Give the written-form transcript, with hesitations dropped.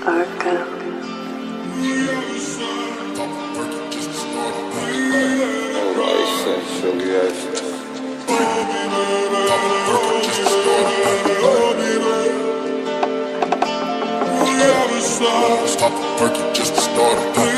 Fargo. Alright, so yes. Stop the perky just to start.